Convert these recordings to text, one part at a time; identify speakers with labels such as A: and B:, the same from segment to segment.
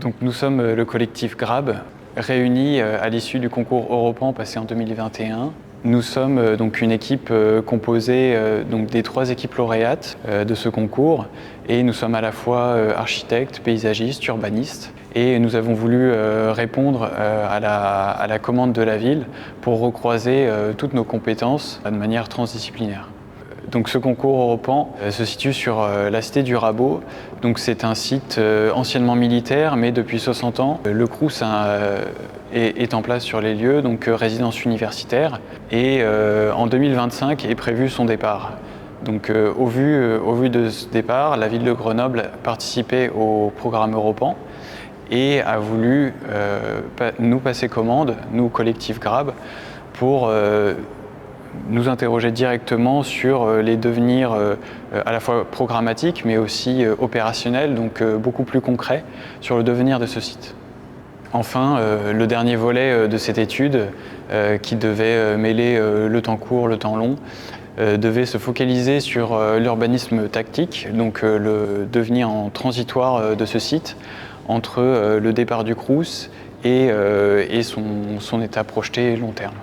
A: Donc, nous sommes le collectif GRAB, réunis à l'issue du concours Europan passé en 2021. Nous sommes donc une équipe composée donc des 3 équipes lauréates de ce concours et nous sommes à la fois architectes, paysagistes, urbanistes et nous avons voulu répondre à la commande de la ville pour recroiser toutes nos compétences de manière transdisciplinaire. Donc ce concours Europan se situe sur la cité du Rabot. Donc c'est un site anciennement militaire, mais depuis 60 ans, le Crous est en place sur les lieux, donc résidence universitaire. Et en 2025 est prévu son départ. Donc au vu de ce départ, la ville de Grenoble participait au programme Europan et a voulu nous passer commande, nous collectif GRAB, pour nous interroger directement sur les devenirs à la fois programmatiques mais aussi opérationnels, donc beaucoup plus concrets sur le devenir de ce site. Enfin, le dernier volet de cette étude, qui devait mêler le temps court, le temps long, devait se focaliser sur l'urbanisme tactique, donc le devenir en transitoire de ce site entre le départ du Crous et son état projeté long terme.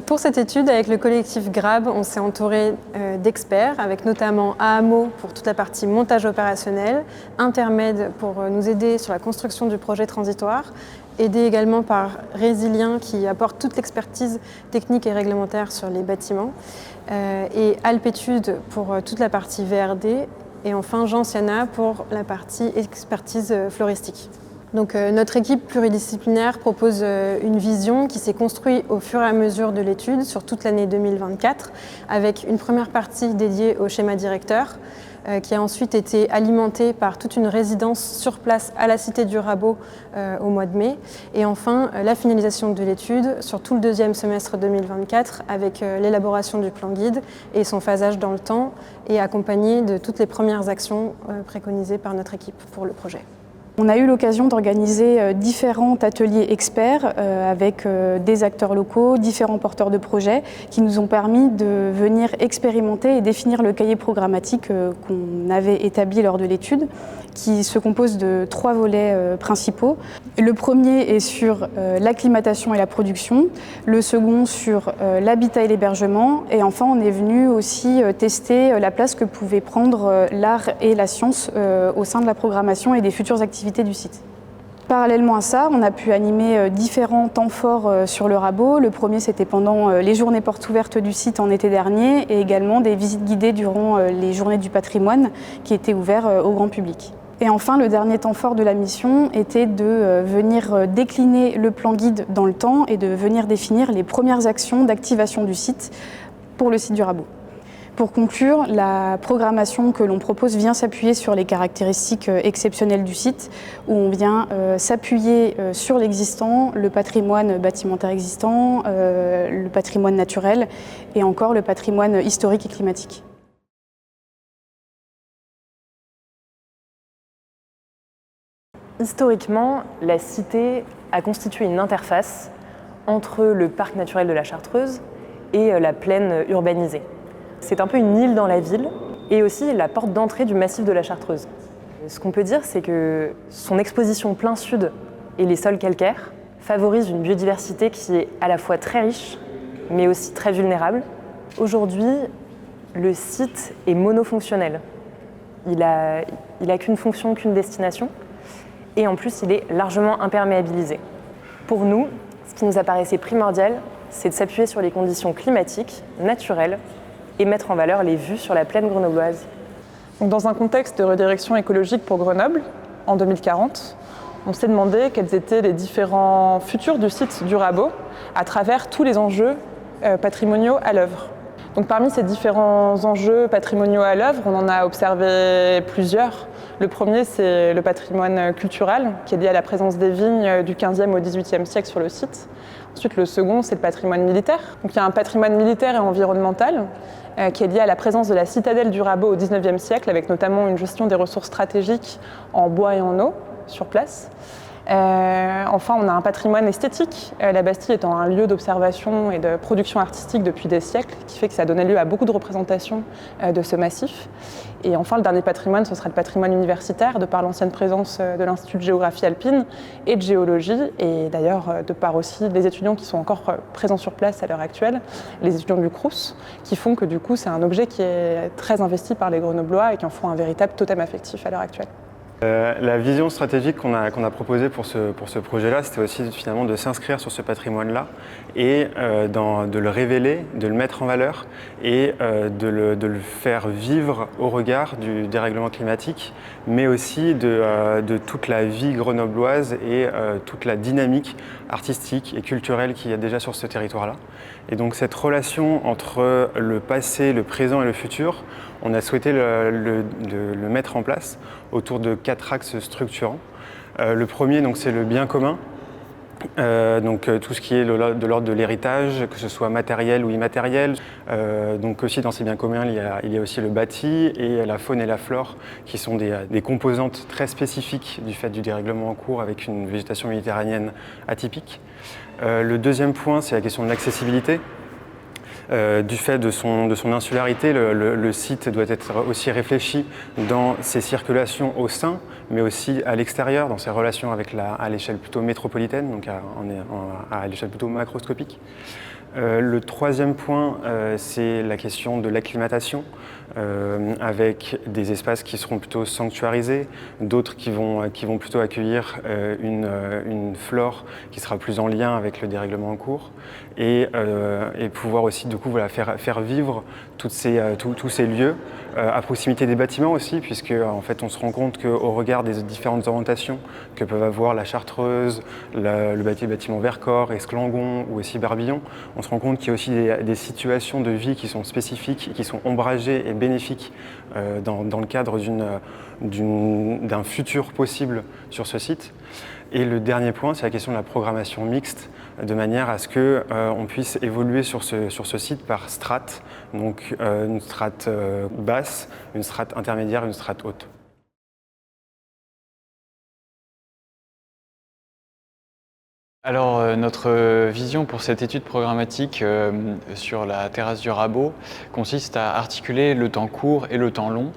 B: Pour cette étude, avec le collectif GRAB, on s'est entouré d'experts, avec notamment AAMO pour toute la partie montage opérationnel, Intermed pour nous aider sur la construction du projet transitoire, aidé également par Résilien qui apporte toute l'expertise technique et réglementaire sur les bâtiments, et Alpétude pour toute la partie VRD, et enfin Jean Siana pour la partie expertise floristique. Donc, notre équipe pluridisciplinaire propose une vision qui s'est construite au fur et à mesure de l'étude sur toute l'année 2024, avec une première partie dédiée au schéma directeur, qui a ensuite été alimentée par toute une résidence sur place à la Cité du Rabot au mois de mai, et enfin la finalisation de l'étude sur tout le deuxième semestre 2024 avec l'élaboration du plan guide et son phasage dans le temps, et accompagné de toutes les premières actions préconisées par notre équipe pour le projet.
C: On a eu l'occasion d'organiser différents ateliers experts avec des acteurs locaux, différents porteurs de projets qui nous ont permis de venir expérimenter et définir le cahier programmatique qu'on avait établi lors de l'étude, qui se compose de 3 volets principaux. Le premier est sur l'acclimatation et la production, le second sur l'habitat et l'hébergement, et enfin on est venu aussi tester la place que pouvaient prendre l'art et la science au sein de la programmation et des futures activités du site. Parallèlement à ça, on a pu animer différents temps forts sur le Rabot. Le premier, c'était pendant les journées portes ouvertes du site en été dernier, et également des visites guidées durant les journées du patrimoine qui étaient ouvertes au grand public. Et enfin, le dernier temps fort de la mission était de venir décliner le plan guide dans le temps et de venir définir les premières actions d'activation du site pour le site du Rabot. Pour conclure, la programmation que l'on propose vient s'appuyer sur les caractéristiques exceptionnelles du site, où on vient s'appuyer sur l'existant, le patrimoine bâtimentaire existant, le patrimoine naturel et encore le patrimoine historique et climatique.
D: Historiquement, la cité a constitué une interface entre le parc naturel de la Chartreuse et la plaine urbanisée. C'est un peu une île dans la ville et aussi la porte d'entrée du massif de la Chartreuse. Ce qu'on peut dire, c'est que son exposition plein sud et les sols calcaires favorisent une biodiversité qui est à la fois très riche, mais aussi très vulnérable. Aujourd'hui, le site est monofonctionnel. Il a qu'une fonction, qu'une destination, et en plus, il est largement imperméabilisé. Pour nous, ce qui nous apparaissait primordial, c'est de s'appuyer sur les conditions climatiques, naturelles, et mettre en valeur les vues sur la plaine grenobloise.
E: Donc dans un contexte de redirection écologique pour Grenoble, en 2040, on s'est demandé quels étaient les différents futurs du site du Rabot à travers tous les enjeux patrimoniaux à l'œuvre. Donc parmi ces différents enjeux patrimoniaux à l'œuvre, on en a observé plusieurs. Le premier, c'est le patrimoine culturel, qui est lié à la présence des vignes du XVe au XVIIIe siècle sur le site. Ensuite, le second, c'est le patrimoine militaire. Donc il y a un patrimoine militaire et environnemental qui est lié à la présence de la citadelle du Rabot au XIXe siècle, avec notamment une gestion des ressources stratégiques en bois et en eau sur place. Enfin, on a un patrimoine esthétique, la Bastille étant un lieu d'observation et de production artistique depuis des siècles, qui fait que ça a donné lieu à beaucoup de représentations de ce massif. Et enfin, le dernier patrimoine, ce sera le patrimoine universitaire, de par l'ancienne présence de l'Institut de géographie alpine et de géologie, et d'ailleurs de par aussi les étudiants qui sont encore présents sur place à l'heure actuelle, les étudiants du Crous, qui font que du coup c'est un objet qui est très investi par les Grenoblois et qui en font un véritable totem affectif à l'heure actuelle.
F: La vision stratégique qu'on a proposée pour ce projet-là, c'était aussi finalement de s'inscrire sur ce patrimoine-là et de le révéler, de le mettre en valeur et de le faire vivre au regard du dérèglement climatique, mais aussi de toute la vie grenobloise et toute la dynamique artistique et culturelle qu'il y a déjà sur ce territoire-là. Et donc cette relation entre le passé, le présent et le futur, on a souhaité le mettre en place autour de 4 axes structurants. Le premier, c'est le bien commun. Tout ce qui est de l'ordre de l'héritage, que ce soit matériel ou immatériel. Donc aussi dans ces biens communs, il y a aussi le bâti et la faune et la flore qui sont des composantes très spécifiques du fait du dérèglement en cours avec une végétation méditerranéenne atypique. Le deuxième point, c'est la question de l'accessibilité. Du fait de son insularité, le site doit être aussi réfléchi dans ses circulations au sein, mais aussi à l'extérieur, dans ses relations à l'échelle plutôt métropolitaine, donc à l'échelle plutôt macroscopique. Le troisième point, c'est la question de l'acclimatation, avec des espaces qui seront plutôt sanctuarisés, d'autres qui vont plutôt accueillir une flore qui sera plus en lien avec le dérèglement en cours, et pouvoir aussi du coup faire vivre tous ces lieux à proximité des bâtiments aussi, puisque en fait on se rend compte qu'au regard des différentes orientations que peuvent avoir la Chartreuse, le bâtiment Vercors, Esclangon ou aussi Barbillon, on se rend compte qu'il y a aussi des situations de vie qui sont spécifiques et qui sont ombragées et bénéfiques dans le cadre d'un futur possible sur ce site. Et le dernier point, c'est la question de la programmation mixte, de manière à ce qu'on puisse évoluer sur ce site par strates, donc une strate basse, une strate intermédiaire et une strate haute.
A: Alors notre vision pour cette étude programmatique sur la terrasse du Rabot consiste à articuler le temps court et le temps long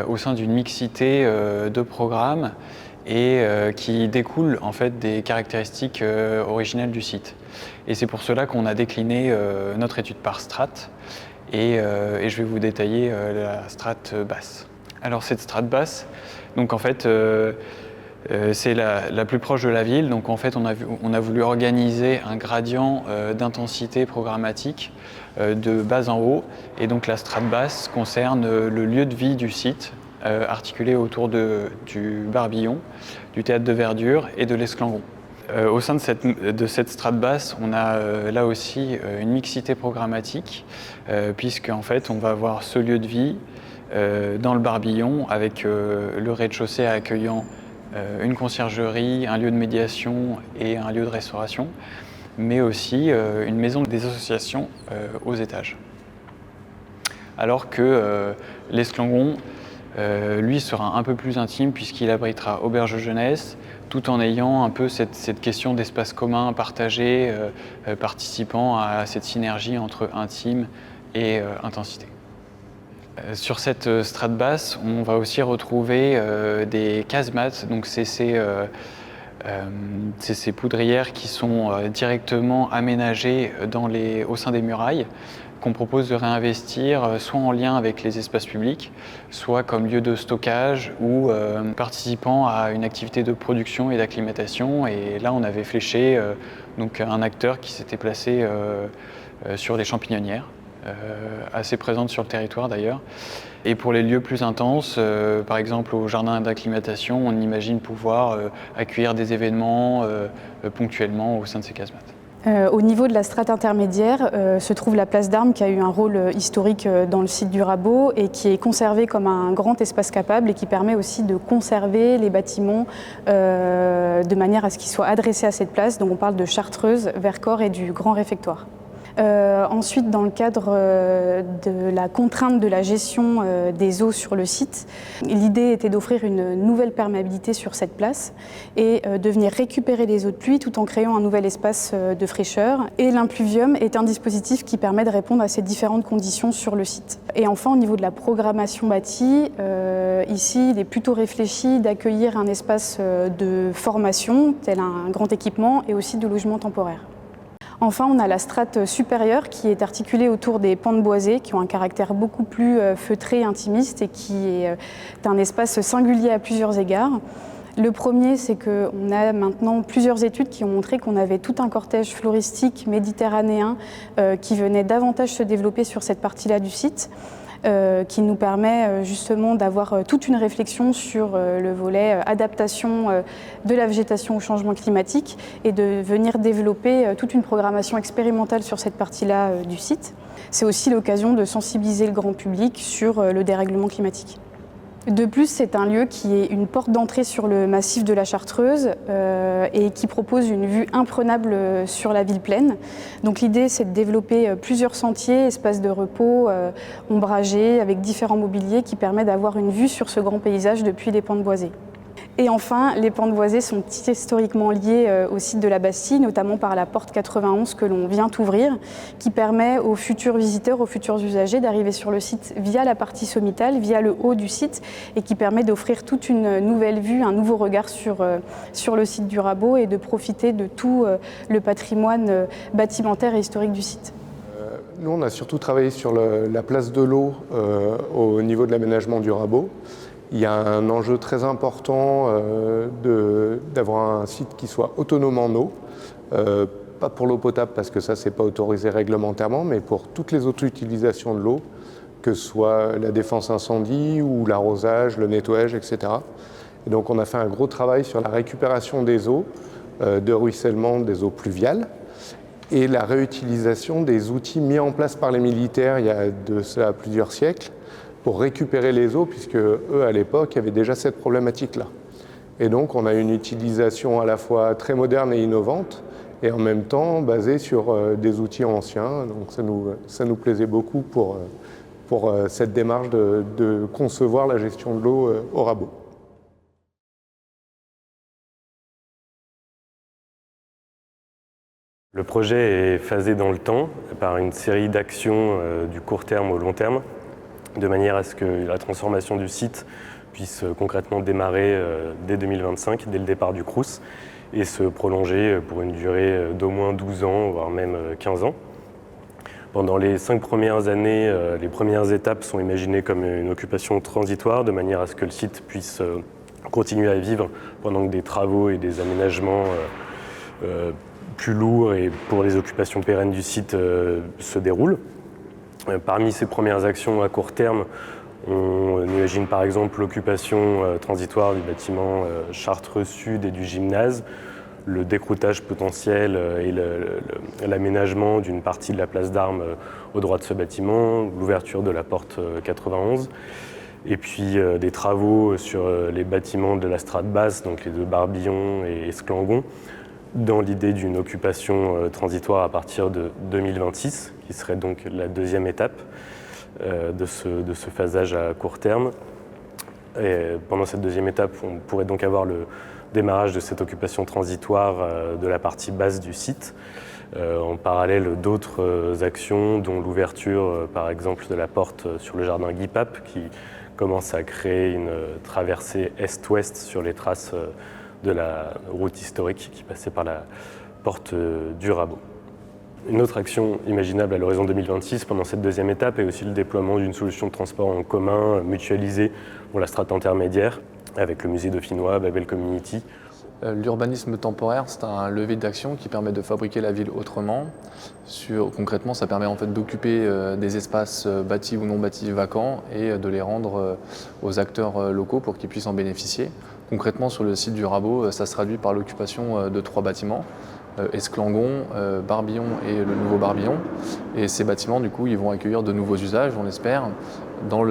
A: au sein d'une mixité de programmes et qui découle en fait des caractéristiques originelles du site. Et c'est pour cela qu'on a décliné notre étude par strate et je vais vous détailler la strate basse. Alors cette strate basse, donc en fait c'est la plus proche de la ville, donc en fait on a voulu organiser un gradient d'intensité programmatique de bas en haut, et donc la strate basse concerne le lieu de vie du site, articulé autour du Barbillon, du théâtre de verdure et de l'Esclangon. Au sein de cette strate basse, on a là aussi une mixité programmatique, puisque en fait on va avoir ce lieu de vie dans le Barbillon avec le rez-de-chaussée accueillant une conciergerie, un lieu de médiation et un lieu de restauration, mais aussi une maison des associations aux étages. Alors que l'Esclangon, lui, sera un peu plus intime puisqu'il abritera auberge jeunesse, tout en ayant un peu cette question d'espace commun partagé, participant à cette synergie entre intime et intensité. Sur cette strate basse, on va aussi retrouver des casemates, donc c'est ces poudrières qui sont directement aménagées au sein des murailles, qu'on propose de réinvestir soit en lien avec les espaces publics, soit comme lieu de stockage ou participant à une activité de production et d'acclimatation. Et là, on avait fléché donc un acteur qui s'était placé sur des champignonnières, assez présentes sur le territoire d'ailleurs. Et pour les lieux plus intenses, par exemple au jardin d'acclimatation, on imagine pouvoir accueillir des événements ponctuellement au sein de ces casemates.
C: Au niveau de la strate intermédiaire se trouve la place d'Armes qui a eu un rôle historique dans le site du Rabot et qui est conservé comme un grand espace capable et qui permet aussi de conserver les bâtiments de manière à ce qu'ils soient adressés à cette place. Donc on parle de Chartreuse, Vercors et du Grand Réfectoire. Ensuite, dans le cadre de la contrainte de la gestion des eaux sur le site, l'idée était d'offrir une nouvelle perméabilité sur cette place et de venir récupérer les eaux de pluie tout en créant un nouvel espace de fraîcheur. Et l'impluvium est un dispositif qui permet de répondre à ces différentes conditions sur le site. Et enfin, au niveau de la programmation bâtie, ici, il est plutôt réfléchi d'accueillir un espace de formation, tel un grand équipement, et aussi de logement temporaire. Enfin, on a la strate supérieure qui est articulée autour des pentes boisées qui ont un caractère beaucoup plus feutré, intimiste et qui est un espace singulier à plusieurs égards. Le premier, c'est qu'on a maintenant plusieurs études qui ont montré qu'on avait tout un cortège floristique méditerranéen qui venait davantage se développer sur cette partie-là du site. Qui nous permet justement d'avoir toute une réflexion sur le volet adaptation de la végétation au changement climatique et de venir développer toute une programmation expérimentale sur cette partie-là du site. C'est aussi l'occasion de sensibiliser le grand public sur le dérèglement climatique. De plus, c'est un lieu qui est une porte d'entrée sur le massif de la Chartreuse et qui propose une vue imprenable sur la ville pleine. Donc l'idée, c'est de développer plusieurs sentiers, espaces de repos, ombragés, avec différents mobiliers qui permettent d'avoir une vue sur ce grand paysage depuis les pentes boisées. Et enfin, les pentes boisées sont historiquement liées au site de la Bastille, notamment par la porte 91 que l'on vient ouvrir, qui permet aux futurs visiteurs, aux futurs usagers d'arriver sur le site via la partie sommitale, via le haut du site, et qui permet d'offrir toute une nouvelle vue, un nouveau regard sur le site du Rabault et de profiter de tout le patrimoine bâtimentaire et historique du site.
G: Nous, on a surtout travaillé sur la place de l'eau au niveau de l'aménagement du Rabault. Il y a un enjeu très important d'avoir un site qui soit autonome en eau, pas pour l'eau potable parce que ça c'est pas autorisé réglementairement, mais pour toutes les autres utilisations de l'eau, que ce soit la défense incendie ou l'arrosage, le nettoyage, etc. Et donc on a fait un gros travail sur la récupération des eaux de ruissellement, des eaux pluviales, et la réutilisation des outils mis en place par les militaires il y a de cela plusieurs siècles, pour récupérer les eaux, puisque eux, à l'époque, avaient déjà cette problématique-là. Et donc, on a une utilisation à la fois très moderne et innovante, et en même temps basée sur des outils anciens. Donc, ça nous plaisait beaucoup pour cette démarche de concevoir la gestion de l'eau au Rabault.
H: Le projet est phasé dans le temps par une série d'actions du court terme au long terme, de manière à ce que la transformation du site puisse concrètement démarrer dès 2025, dès le départ du Crous, et se prolonger pour une durée d'au moins 12 ans, voire même 15 ans. Pendant les 5 premières années, les premières étapes sont imaginées comme une occupation transitoire, de manière à ce que le site puisse continuer à vivre pendant que des travaux et des aménagements plus lourds et pour les occupations pérennes du site se déroulent. Parmi ces premières actions à court terme, on imagine par exemple l'occupation transitoire du bâtiment Chartreuse Sud et du gymnase, le décroutage potentiel et l'aménagement d'une partie de la place d'Armes au droit de ce bâtiment, l'ouverture de la porte 91, et puis des travaux sur les bâtiments de la strate basse, donc les deux Barbillon et Esclangon, dans l'idée d'une occupation transitoire à partir de 2026, qui serait donc la deuxième étape de ce phasage à court terme. Et pendant cette deuxième étape, on pourrait donc avoir le démarrage de cette occupation transitoire de la partie basse du site, en parallèle d'autres actions, dont l'ouverture par exemple de la porte sur le jardin Guy Pape, qui commence à créer une traversée est-ouest sur les traces de la route historique qui passait par la porte du Rabault. Une autre action imaginable à l'horizon 2026 pendant cette deuxième étape est aussi le déploiement d'une solution de transport en commun mutualisée pour la strate intermédiaire avec le musée dauphinois, Babel Community.
I: L'urbanisme temporaire, c'est un levier d'action qui permet de fabriquer la ville autrement. Concrètement, ça permet en fait d'occuper des espaces bâtis ou non bâtis vacants et de les rendre aux acteurs locaux pour qu'ils puissent en bénéficier. Concrètement, sur le site du Rabault, ça se traduit par l'occupation de 3 bâtiments, Esclangon, Barbillon et le nouveau Barbillon. Et ces bâtiments, du coup, ils vont accueillir de nouveaux usages, on l'espère, Dans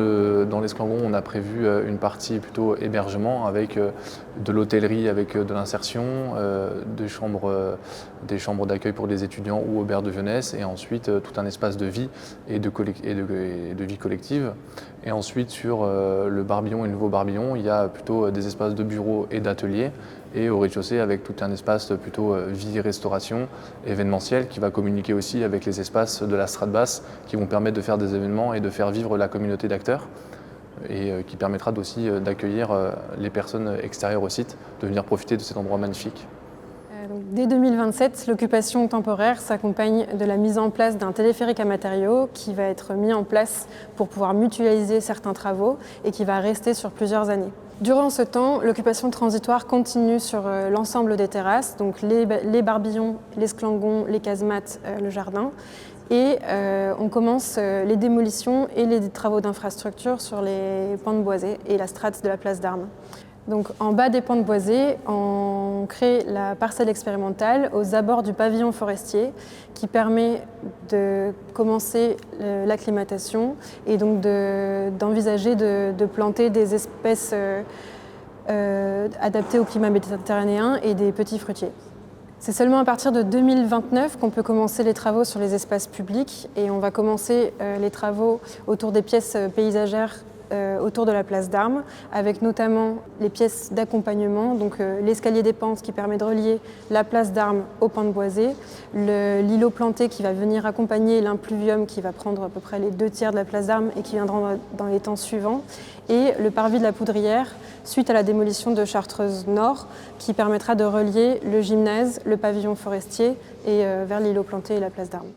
I: l'Esclangon, on a prévu une partie plutôt hébergement avec de l'hôtellerie, avec de l'insertion, des chambres d'accueil pour les étudiants ou auberges de jeunesse, et ensuite tout un espace de vie et de vie collective. Et ensuite sur le Barbillon et le Nouveau Barbillon, il y a plutôt des espaces de bureaux et d'ateliers, et au rez-de-chaussée avec tout un espace plutôt vie-restauration, événementiel, qui va communiquer aussi avec les espaces de la strate basse, qui vont permettre de faire des événements et de faire vivre la communauté d'acteurs, et qui permettra aussi d'accueillir les personnes extérieures au site, de venir profiter de cet endroit magnifique.
B: Dès 2027, l'occupation temporaire s'accompagne de la mise en place d'un téléphérique à matériaux qui va être mis en place pour pouvoir mutualiser certains travaux et qui va rester sur plusieurs années. Durant ce temps, l'occupation transitoire continue sur l'ensemble des terrasses, donc les Barbillons, l'Esclangon, les casemates, le jardin. Et on commence les démolitions et les travaux d'infrastructure sur les pentes boisées et la strate de la place d'Armes. Donc en bas des pentes boisées, on crée la parcelle expérimentale aux abords du pavillon forestier qui permet de commencer l'acclimatation et donc d'envisager de planter des espèces adaptées au climat méditerranéen et des petits fruitiers. C'est seulement à partir de 2029 qu'on peut commencer les travaux sur les espaces publics, et on va commencer les travaux autour des pièces paysagères autour de la place d'Armes, avec notamment les pièces d'accompagnement, donc l'escalier des pentes qui permet de relier la place d'Armes aux pentes boisées, l'îlot planté qui va venir accompagner l'impluvium qui va prendre à peu près les 2/3 de la place d'Armes et qui viendra dans les temps suivants, et le parvis de la Poudrière suite à la démolition de Chartreuse Nord qui permettra de relier le gymnase, le pavillon forestier et vers l'îlot planté et la place d'Armes.